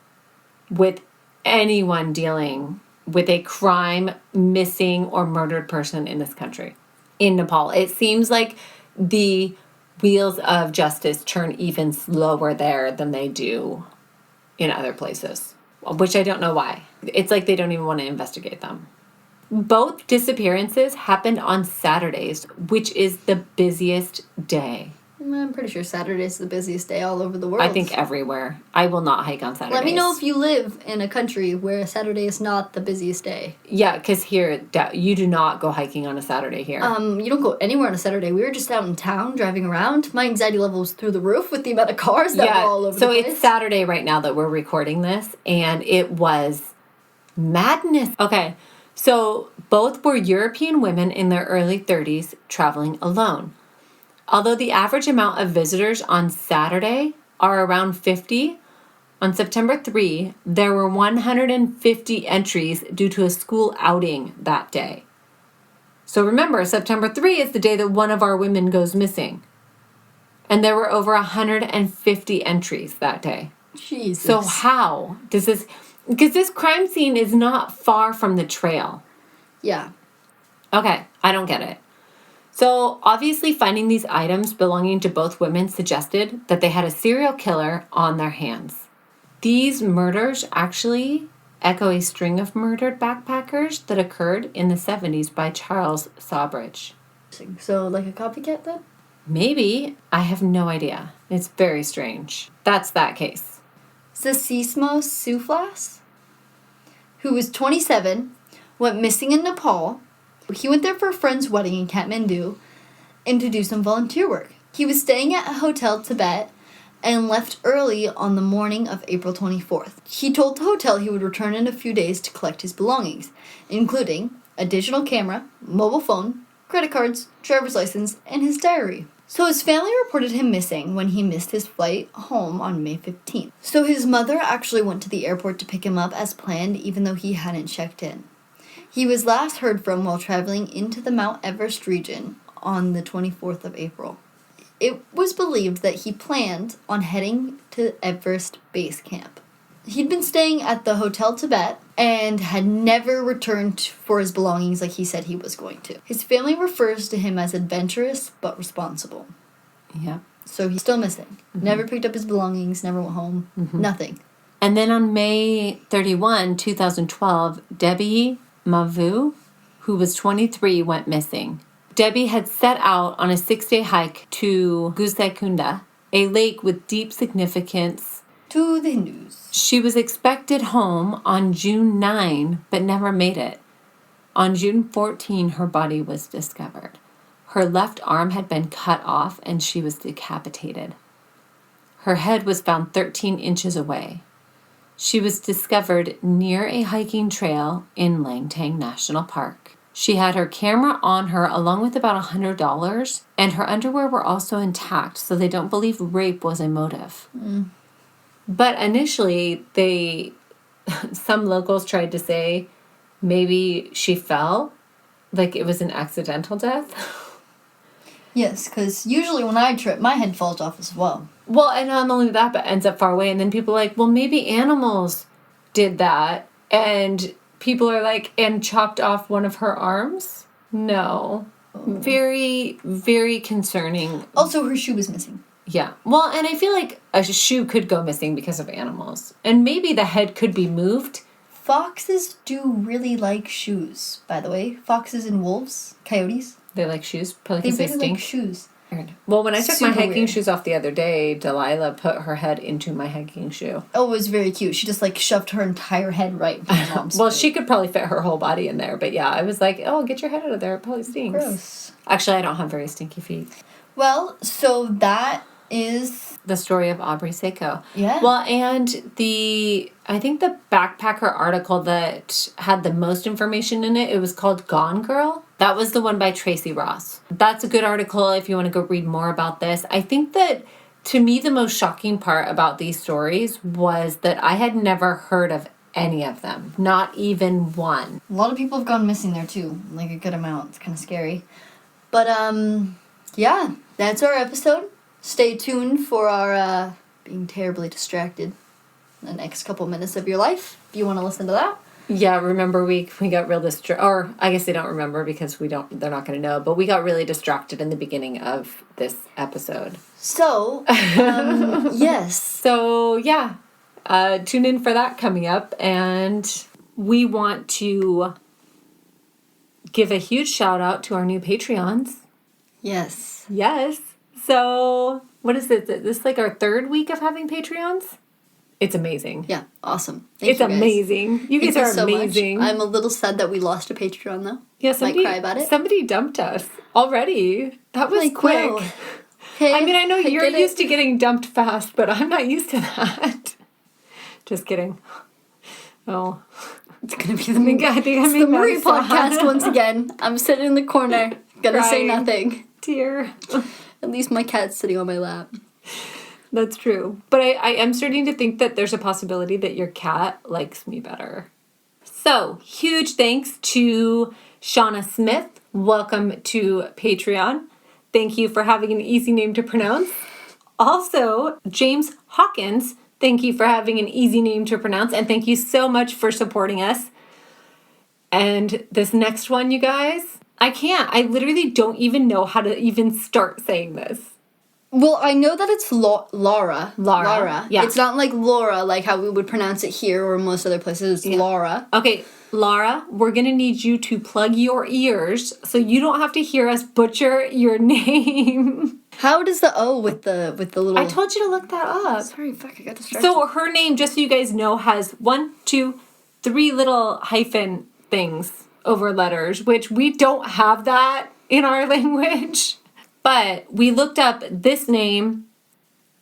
with anyone dealing with a crime, missing, or murdered person in this country, in Nepal. It seems like the wheels of justice turn even slower there than they do in other places, which I don't know why. It's like they don't even want to investigate them. Both disappearances happened on Saturdays, which is the busiest day. I'm pretty sure Saturday's the busiest day all over the world. I think everywhere. I will not hike on Saturdays. Let me know if you live in a country where Saturday is not the busiest day. Yeah, because here, you do not go hiking on a Saturday here. You don't go anywhere on a Saturday. We were just out in town driving around. My anxiety level was through the roof with the amount of cars that were all over the place. So it's Saturday right now that we're recording this, and it was madness. Okay, so both were European women in their early 30s traveling alone. Although the average amount of visitors on Saturday are around 50, on September 3, there were 150 entries due to a school outing that day. So remember, September 3 is the day that one of our women goes missing. And there were over 150 entries that day. Jesus. So how does this... Because this crime scene is not far from the trail. Yeah. Okay, I don't get it. So obviously finding these items belonging to both women suggested that they had a serial killer on their hands. These murders actually echo a string of murdered backpackers that occurred in the 70s by Charles Sawbridge. So like a copycat then? Maybe. I have no idea. It's very strange. That's that case. Sasismo Souflas, who was 27, went missing in Nepal. He went there for a friend's wedding in Kathmandu and to do some volunteer work. He was staying at a Hotel Tibet and left early on the morning of April 24th. He told the hotel he would return in a few days to collect his belongings, including a digital camera, mobile phone, credit cards, driver's license, and his diary. So his family reported him missing when he missed his flight home on May 15th. So his mother actually went to the airport to pick him up as planned, even though he hadn't checked in. He was last heard from while traveling into the Mount Everest region on the 24th of April. it was believed that he planned on heading to Everest Base Camp. He'd been staying at the Hotel Tibet and had never returned for his belongings like he said he was going to. His family refers to him as adventurous but responsible. Yeah. So he's still missing. Never picked up his belongings, never went home, nothing. And then on May 31, 2012, Debbie Mavu, who was 23, went missing. Debbie had set out on a 6-day hike to Gusekunda, a lake with deep significance To the Hindus. She was expected home on June 9, but never made it. On June 14, her body was discovered. Her left arm had been cut off and she was decapitated. Her head was found 13 inches away. She was discovered near a hiking trail in Langtang National Park. She had her camera on her along with about $100, and her underwear were also intact, so they don't believe rape was a motive. But initially, some locals tried to say maybe she fell, like it was an accidental death. Yes, because usually when I trip, my head falls off as well. Well, and not only that, but ends up far away. And then people are like, well, maybe animals did that. And people are like, and chopped off one of her arms? No. Very, very concerning. Also, her shoe was missing. Yeah. Well, and I feel like a shoe could go missing because of animals. And maybe the head could be moved. Foxes do really like shoes, by the way. Foxes and wolves, coyotes. They like shoes, probably They because they really stink. like shoes. Weird. Well, when I took my Super hiking weird. shoes off the other day, Delilah put her head into my hiking shoe. Oh, it was very cute. She just like shoved her entire head right in my mom's Well, foot. she could probably fit her whole body in there, but yeah, I was like, oh, get your head out of there. It probably stinks. Gross. Actually, I don't have very stinky feet. Well, so that is... The story of Aubrey Sacco. Yeah. Well, and I think the backpacker article that had the most information in it, it was called Gone Girl. That was the one by Tracy Ross. That's a good article if you want to go read more about this. I think that, to me, the most shocking part about these stories was that I had never heard of any of them. Not even one. A lot of people have gone missing there too. Like a good amount. It's kind of scary. But, yeah, that's our episode. Stay tuned for our being terribly distracted the next couple minutes of your life, if you want to listen to that. Yeah, remember we got real distracted, or I guess they don't remember because they're not going to know, but we got really distracted in the beginning of this episode. So, yes. So, yeah, tune in for that coming up, and we want to give a huge shout out to our new Patreons. Yes. Yes. So, what is it? Is this like our third week of having Patreons? It's amazing. Yeah, awesome. Thank It's you guys. amazing. You guys Thank are so amazing. much. I'm a little sad that we lost a Patreon, though. Yeah, Might cry about it. Somebody dumped us already. That was Like, quick. wow. Hey, I mean, I know you're get it. used to getting dumped fast, but I'm not used to that. Just kidding. Oh. It's gonna be the, I think I it's made the Marie Maddie sad. podcast once again. I'm sitting in the corner, gonna say Crying. nothing. Dear. At least my cat's sitting on my lap. That's true. But I am starting to think that there's a possibility that your cat likes me better. So, huge thanks to Shauna Smith. Welcome to Patreon. Thank you for having an easy name to pronounce. Also, James Hawkins, thank you for having an easy name to pronounce. And thank you so much for supporting us. And this next one, you guys, I literally don't even know how to even start saying this. Well, I know that it's Laura. Laura, yeah. It's not like Laura, like how we would pronounce it here or most other places. It's Laura. Okay, Laura, we're going to need you to plug your ears so you don't have to hear us butcher your name. How does the O with the little... I told you to look that up. Sorry, fuck, I got distracted. So her name, just so you guys know, has 1, 2, 3 little hyphen things over letters, which we don't have that in our language. But we looked up this name.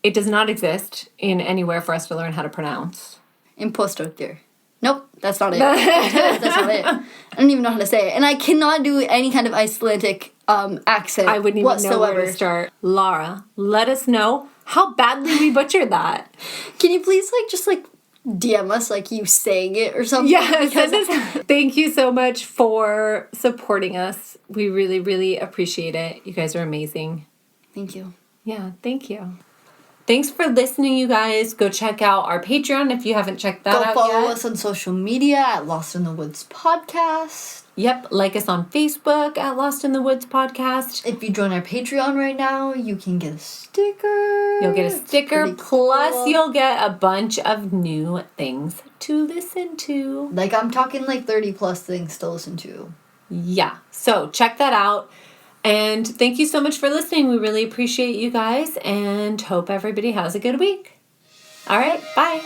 It does not exist in anywhere for us to learn how to pronounce. Impostor. Nope, that's not it. That's not it. I don't even know how to say it. And I cannot do any kind of Icelandic accent I wouldn't even whatsoever. know where to start. Laura, let us know how badly we butchered that. Can you please just DM us you saying it or something? Yeah, Because thank you so much for supporting us. We really, really appreciate it. You guys are amazing. Thank you. Yeah, thank you. Thanks for listening, you guys. Go check out our Patreon if you haven't checked that out yet. Go follow us on social media at Lost in the Woods Podcast. Yep, like us on Facebook at Lost in the Woods Podcast. If you join our Patreon right now, you can get a sticker. You'll get a sticker, plus cool. you'll get a bunch of new things to listen to. Like, I'm talking like 30 plus things to listen to. Yeah, so check that out. And thank you so much for listening. We really appreciate you guys and hope everybody has a good week. All right, bye.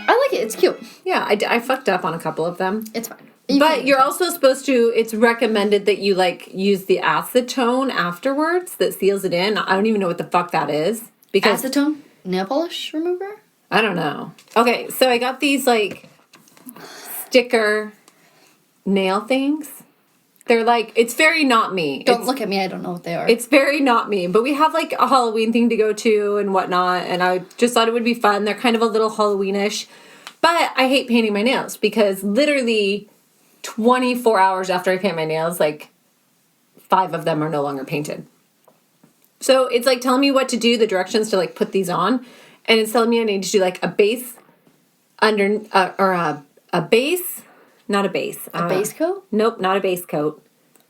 I like it. It's cute. Yeah, I fucked up on a couple of them. It's fine. But you're also supposed to, it's recommended that you, like, use the acetone afterwards that seals it in. I don't even know what the fuck that is. Because Acetone? Nail polish remover? I don't know. Okay, so I got these, like, sticker nail things. They're, like, it's very not me. Don't look at me. I don't know what they are. It's very not me. But we have, like, a Halloween thing to go to and whatnot. And I just thought it would be fun. They're kind of a little Halloweenish. But I hate painting my nails because literally 24 hours after I paint my nails, like, 5 of them are no longer painted. So it's like telling me what to do, the directions to like put these on, and it's telling me I need to do like a base under or a base, not a base. a base coat? Nope, not a base coat.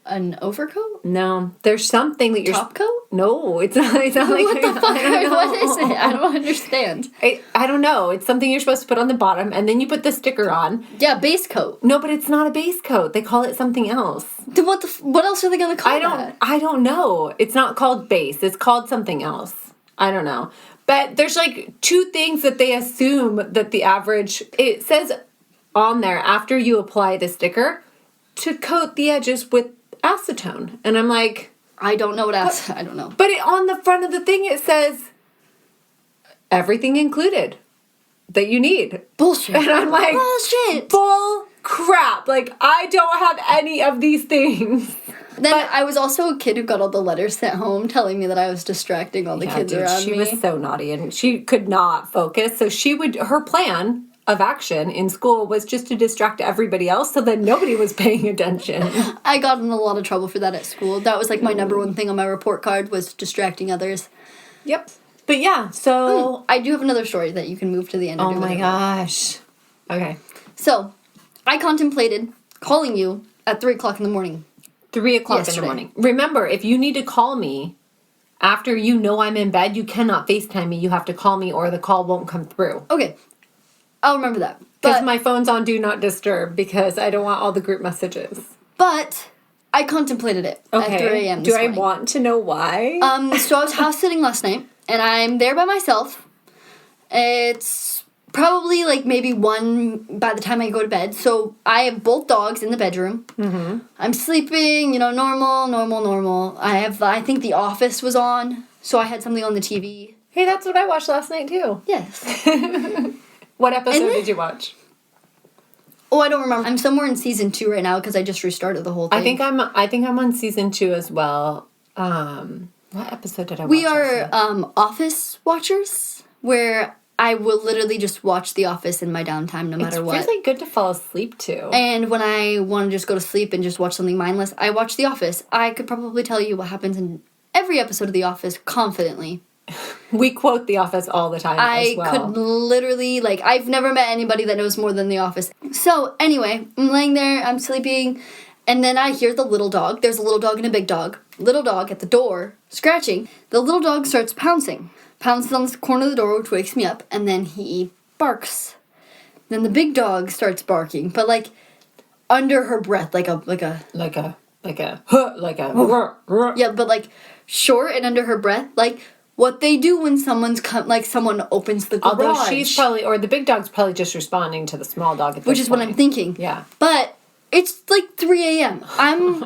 An overcoat? No, there's something that you're Top coat? No, it's not like What the fuck? I don't know. What is it? I don't understand. I don't know. It's something you're supposed to put on the bottom, and then you put the sticker on. Yeah, base coat. No, but it's not a base coat. They call it something else. Then what else are they gonna call that? I don't know. It's not called base. It's called something else. I don't know. But there's like 2 things that they assume that the average, it says on there after you apply the sticker to coat the edges with acetone. And I'm like, I don't know what else. I don't know. but on the front of the thing it says everything included that you need. Bullshit. And I'm like, bullshit. Bull crap. Like, I don't have any of these things. Then I was also a kid who got all the letters sent home telling me that I was distracting all the kids around she me. was so naughty and she could not focus. So her plan of action in school was just to distract everybody else so that nobody was paying attention. I got in a lot of trouble for that at school. That was like my number one thing on my report card was distracting others. Yep. But yeah, so... I do have another story that you can move to the end. Oh my gosh. Okay. So, I contemplated calling you at 3 o'clock in the morning. 3 o'clock in Yesterday. the morning. Remember, if you need to call me after you know I'm in bed, you cannot FaceTime me. You have to call me or the call won't come through. Okay. I'll remember that. Because But, my phone's on Do Not Disturb because I don't want all the group messages. but I contemplated it at 3 a.m. this Do I morning. want to know why? So I was house sitting last night, and I'm there by myself. It's probably like maybe 1 by the time I go to bed. So I have both dogs in the bedroom. Mm-hmm. I'm sleeping, normal. I think The Office was on, so I had something on the TV. Hey, that's what I watched last night too. Yes. What episode And then- did you watch? Oh, I don't remember. I'm somewhere in season 2 right now because I just restarted the whole thing. I think I'm on season 2 as well. What episode did I watch? We last are night? Office watchers, where I will literally just watch The Office in my downtime no matter what. It's really good to fall asleep to. And when I want to just go to sleep and just watch something mindless, I watch The Office. I could probably tell you what happens in every episode of The Office confidently. We quote The Office all the time as well. I could literally, I've never met anybody that knows more than The Office. So, anyway, I'm laying there, I'm sleeping, and then I hear the little dog. There's a little dog and a big dog. Little dog at the door, scratching. The little dog starts pouncing. Pounces on the corner of the door, which wakes me up, and then he barks. Then the big dog starts barking, but, under her breath, like a... Yeah, but, short and under her breath, what they do when someone opens the garage. Although she's probably, or the big dog's probably just responding to the small dog at this Which is what I'm point. thinking. Yeah. But it's 3 a.m. I'm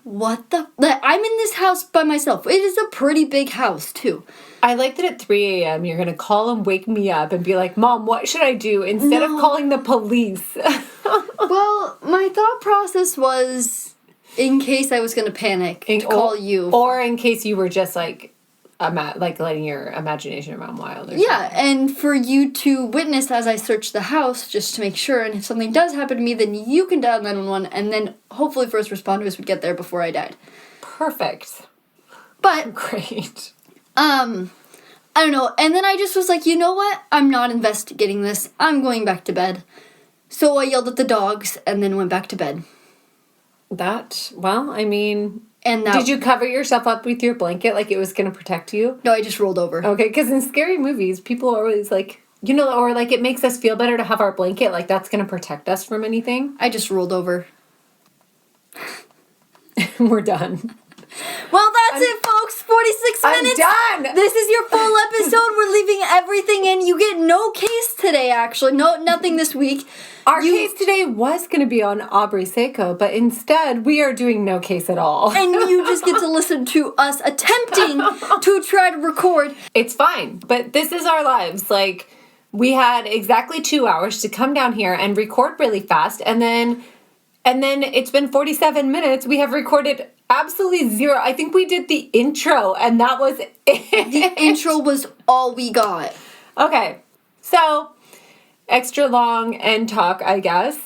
what the... I'm in this house by myself. It is a pretty big house, too. I like that at 3 a.m. you're going to call and wake me up and be like, Mom, what should I do? Instead of calling the police. Well, my thought process was, in case I was going to panic, to call you. Or in case you were just like letting your imagination run wild. Or Yeah, and for you to witness as I search the house just to make sure, and if something does happen to me, then you can dial 911, and then hopefully first responders would get there before I died. Perfect. But Great. I don't know. And then I just was like, you know what? I'm not investigating this. I'm going back to bed. So I yelled at the dogs and then went back to bed. Well, I mean, And that, did you cover yourself up with your blanket like it was going to protect you? No, I just rolled over. Okay, because in scary movies, people are always like, you know, or like it makes us feel better to have our blanket, like that's going to protect us from anything. I just rolled over. We're done. Well, that's it, folks. 46 minutes. I'm done. This is your full episode. We're leaving everything in. You get no case today, actually. Nothing this week. Our case today was going to be on Aubrey Sacco, but instead we are doing no case at all. And you just get to listen to us attempting to try to record. It's fine, but this is our lives. Like, we had exactly 2 hours to come down here and record really fast, and then it's been 47 minutes. We have recorded absolutely zero. I think we did the intro, and that was it. The intro was all we got. Okay, so extra long and talk, I guess.